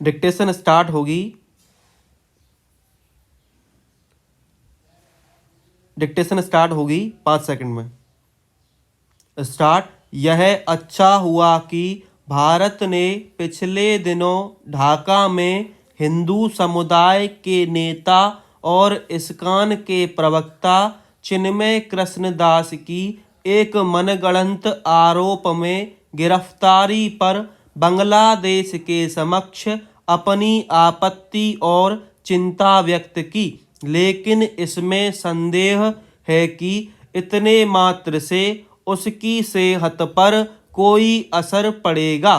Dictation start होगी। Dictation start होगी 5 second में। स्टार्ट। यह अच्छा हुआ कि भारत ने पिछले दिनों ढाका में हिंदू समुदाय के नेता और इस्कॉन के प्रवक्ता चिन्मय कृष्णदास की एक मनगढ़ंत आरोप में गिरफ्तारी पर बांग्लादेश के समक्ष अपनी आपत्ति और चिंता व्यक्त की, लेकिन इसमें संदेह है कि इतने मात्र से उसकी सेहत पर कोई असर पड़ेगा।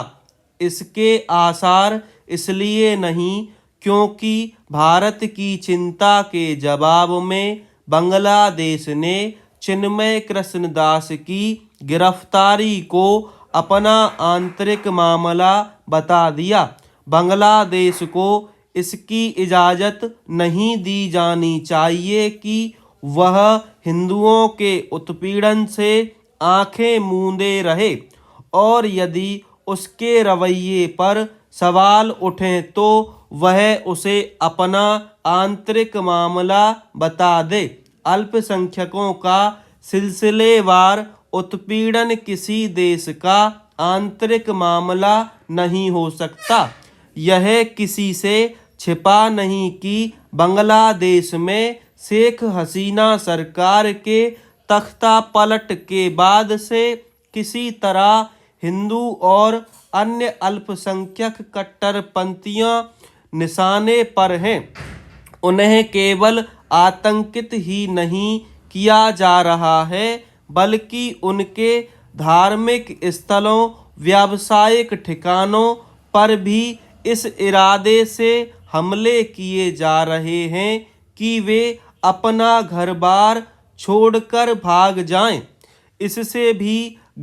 इसके आसार इसलिए नहीं क्योंकि भारत की चिंता के जवाब में बांग्लादेश ने चिन्मय कृष्णदास की गिरफ्तारी को अपना आंतरिक मामला बता दिया। बांग्लादेश को इसकी इजाज़त नहीं दी जानी चाहिए कि वह हिंदुओं के उत्पीड़न से आंखें मूंदे रहे, और यदि उसके रवैये पर सवाल उठें तो वह उसे अपना आंतरिक मामला बता दे। अल्पसंख्यकों का सिलसिलेवार उत्पीड़न किसी देश का आंतरिक मामला नहीं हो सकता। यह किसी से छिपा नहीं कि बांग्लादेश में शेख हसीना सरकार के तख्ता पलट के बाद से किसी तरह हिंदू और अन्य अल्पसंख्यक कट्टरपंथियों निशाने पर हैं। उन्हें केवल आतंकित ही नहीं किया जा रहा है, बल्कि उनके धार्मिक स्थलों, व्यावसायिक ठिकानों पर भी इस इरादे से हमले किए जा रहे हैं कि वे अपना घर-बार छोड़कर भाग जाएं। इससे भी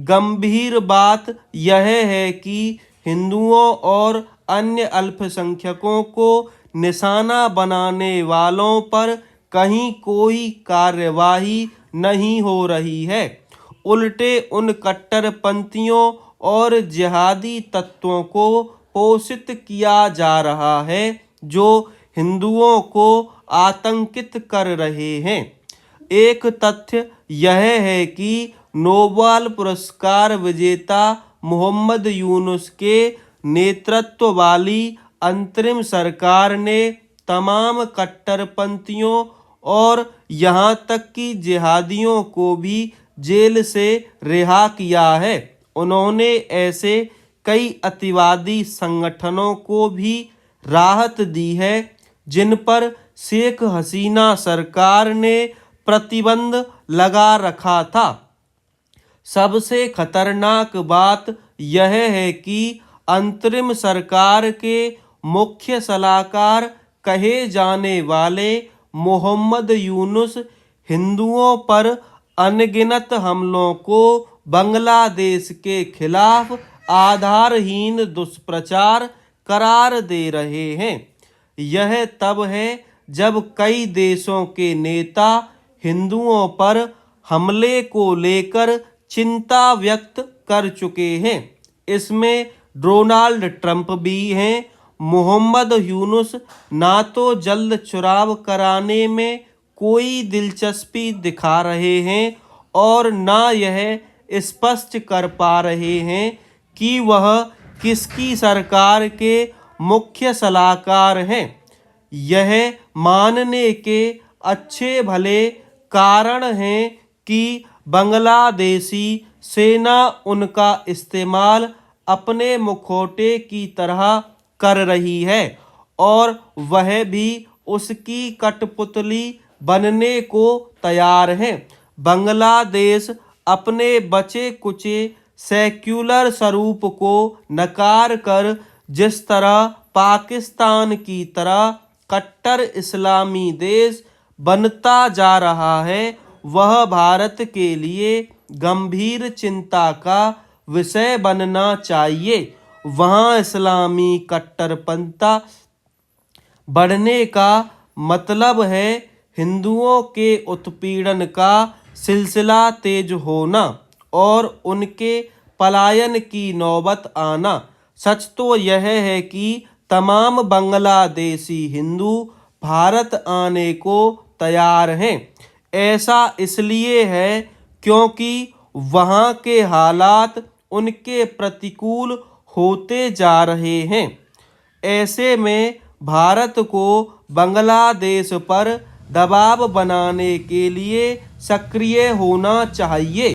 गंभीर बात यह है कि हिंदुओं और अन्य अल्पसंख्यकों को निशाना बनाने वालों पर कहीं कोई कार्यवाही नहीं हो रही है। उल्टे उन कट्टरपंथियों और जिहादी तत्वों को पोषित किया जा रहा है जो हिंदुओं को आतंकित कर रहे हैं। एक तथ्य यह है कि नोबेल पुरस्कार विजेता मोहम्मद यूनुस के नेतृत्व वाली अंतरिम सरकार ने तमाम कट्टरपंथियों और यहाँ तक कि जिहादियों को भी जेल से रिहा किया है। उन्होंने ऐसे कई अतिवादी संगठनों को भी राहत दी है जिन पर शेख हसीना सरकार ने प्रतिबंध लगा रखा था। सबसे खतरनाक बात यह है कि अंतरिम सरकार के मुख्य सलाहकार कहे जाने वाले मोहम्मद यूनुस हिंदुओं पर अनगिनत हमलों को बांग्लादेश के खिलाफ आधारहीन दुष्प्रचार करार दे रहे हैं। यह तब है जब कई देशों के नेता हिंदुओं पर हमले को लेकर चिंता व्यक्त कर चुके हैं। इसमें डोनाल्ड ट्रंप भी हैं। मोहम्मद यूनुस ना तो जल्द चुनाव कराने में कोई दिलचस्पी दिखा रहे हैं और ना यह स्पष्ट कर पा रहे हैं कि वह किसकी सरकार के मुख्य सलाहकार हैं। यह मानने के अच्छे भले कारण हैं कि बांग्लादेशी सेना उनका इस्तेमाल अपने मुखौटे की तरह कर रही है और वह भी उसकी कठपुतली बनने को तैयार है। बांग्लादेश अपने बचे कुचे सेक्युलर स्वरूप को नकार कर जिस तरह पाकिस्तान की तरह कट्टर इस्लामी देश बनता जा रहा है, वह भारत के लिए गंभीर चिंता का विषय बनना चाहिए। वहाँ इस्लामी कट्टरपंथी बढ़ने का मतलब है हिंदुओं के उत्पीड़न का सिलसिला तेज होना और उनके पलायन की नौबत आना। सच तो यह है कि तमाम बांग्लादेशी हिंदू भारत आने को तैयार हैं। ऐसा इसलिए है क्योंकि वहाँ के हालात उनके प्रतिकूल होते जा रहे हैं। ऐसे में भारत को बांग्लादेश पर दबाव बनाने के लिए सक्रिय होना चाहिए।